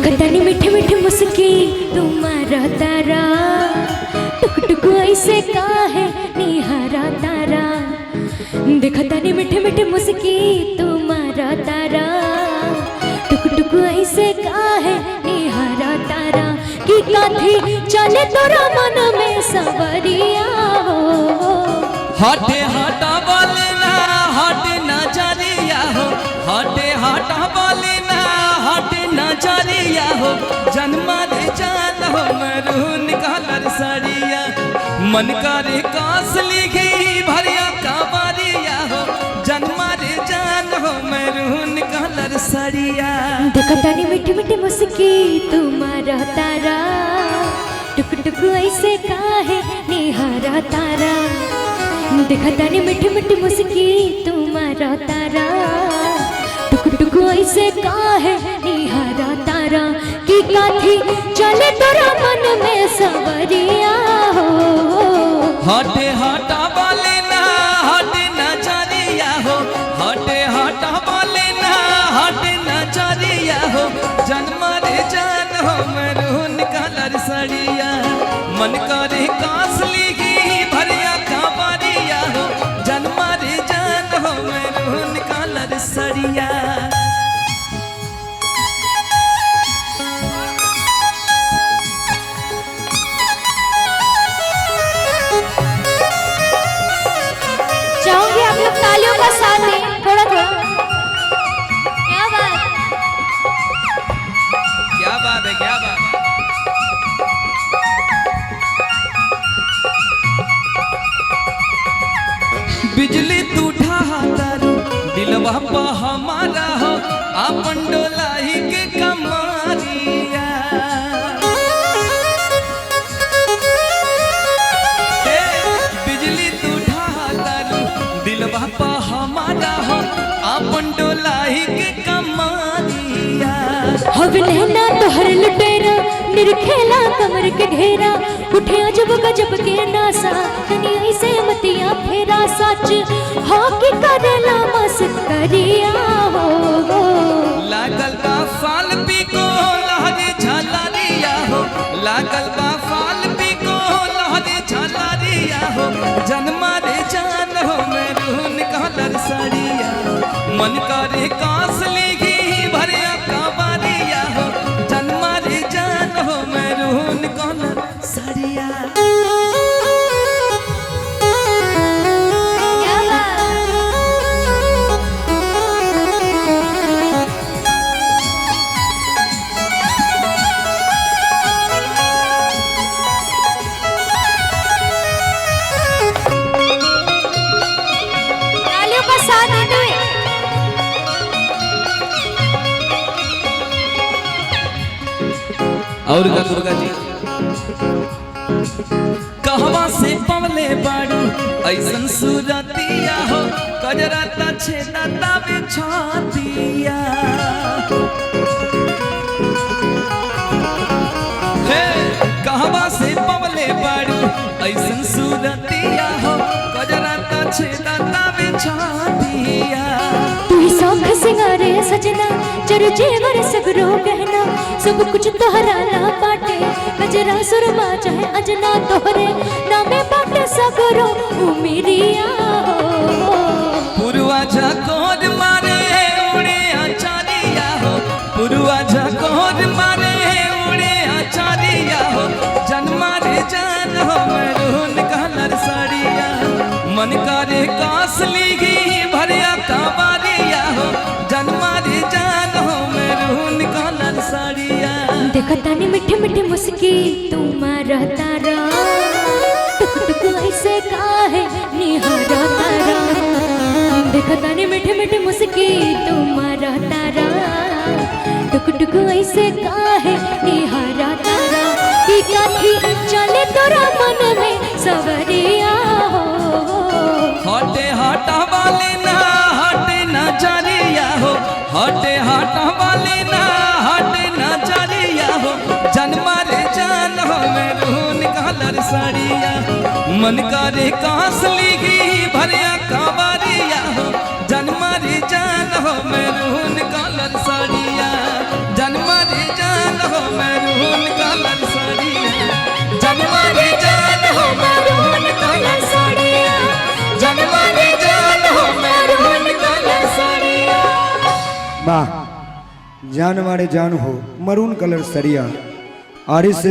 देखतानी मीठे मीठे मुस्की तुम्हारा तारा, टुक टुक ऐसे काहे निहारा तारा। देखतानी मीठे मीठे मुस्की तुम्हारा तारा, टुक टुक ऐसे काहे निहारा तारा। की काथी चले तोरा मन में सवरिया हो, हटे हटा बोले ना हटे नजरिया हो, हटे हटा बोले ना हटे नजरिया हो। जन्मा रे जान हो मरून कलर सरिया, मन करे कास लिखी भरिया कावरिया हो। जन्मा रे जान हो मरून कलर सरिया। देखतानी मीठी मीठी मुस्की तुम्हारा तारा, टुक टुक ऐसे काहे निहारा तारा। देखतानी मीठी मीठी मुस्की तुम्हारा तारा, टुक टुक ऐसे काहे निहारा तारा। की काथी चले तोरा मन में सवरिया हो, हटे हटा बोले ना हटे नजरिया हो, हटे हटा बोले ना हटे नजरिया हो। जन्म रे जान हो मरून कलर सरिया, मन करे कास लिखी भरिया कावरिया हो। जन्म रे जान हो मरून कलर सरिया। चाहूंगी आप लोग तालियों का साथ दें थोड़ा थोड़ा। क्या बात, क्या बात है, क्या बात है। बिजली तू ठातारू दिलवा पा हमारा हो, आपन डोलाई के कमारिया। बिजली तू ठातारू दिलवा पा हमारा हो, आपन डोलाई के कमारिया। हव नैना तोहर लुटेरा निरखेला कमर के घेरा। उठे अजब गजब के नासा तनी ऐसे मतिया फेरा। सच हो कि करेला मस्करिया हो, लागल बा फाल पिको लहरे झलरिया हो, लागल बा फाल पिको लहरे झलरिया हो। जन्मा रे जान हो मरून कलर सरिया, मन करे कास लिखी भरिया कावरिया हो। जन्मा रे जान हो मरून कलर सरिया। क्या बात। तालियों का साथ देते हुए और का दुर्गा जी कहवा से पवले बाड़ू ऐसन सूरतिया हो, कजराता छेदाता बिछातिया। हे कहवा से पवले बाड़ू ऐसन सूरतिया हो, कजराता छेदाता बिछातिया। तू ही सौख सिंगारे सजना, चर जेवर सगरो गहना। सब कुछ तोहरा ना बाटे, गजरा सुरमा चाहे अजना। तोहरे नामे बाटे सगरो उमिरिया हो, पुरवा झकोर मारे उड़े आचारिया हो, पुरवा झकोर मारे उड़े आचारिया हो। जन्मा रे जान हो मरून कलर सरिया, मन करे कास लिखी भरिया कावरिया हो। जन्मा रे जान हो मरून कलर सरिया। देखतानी मीठे मीठे मुस्की तुम्हारा तारा, टुक टुक ऐसे काहे निहारा तारा। देखतानी मीठे मीठे मुस्की तुम्हारा तारा, टुक टुक ऐसे काहे निहारा तारा। की काथी चले तोरा मन में सवरिया हो, हटे हटा वाले ना हटे नजरिया हो, हटे हटा वाले ना हटे नजरिया हो। जन्मा रे जान हो मरून कलर सरिया, मन करे कास लिखी भरिया कावरिया हो। जन्मा रे जान हो मरून कलर सरिया, जन्मा रे जान वाह जान मारे जान हो मरून कलर सरिया और इस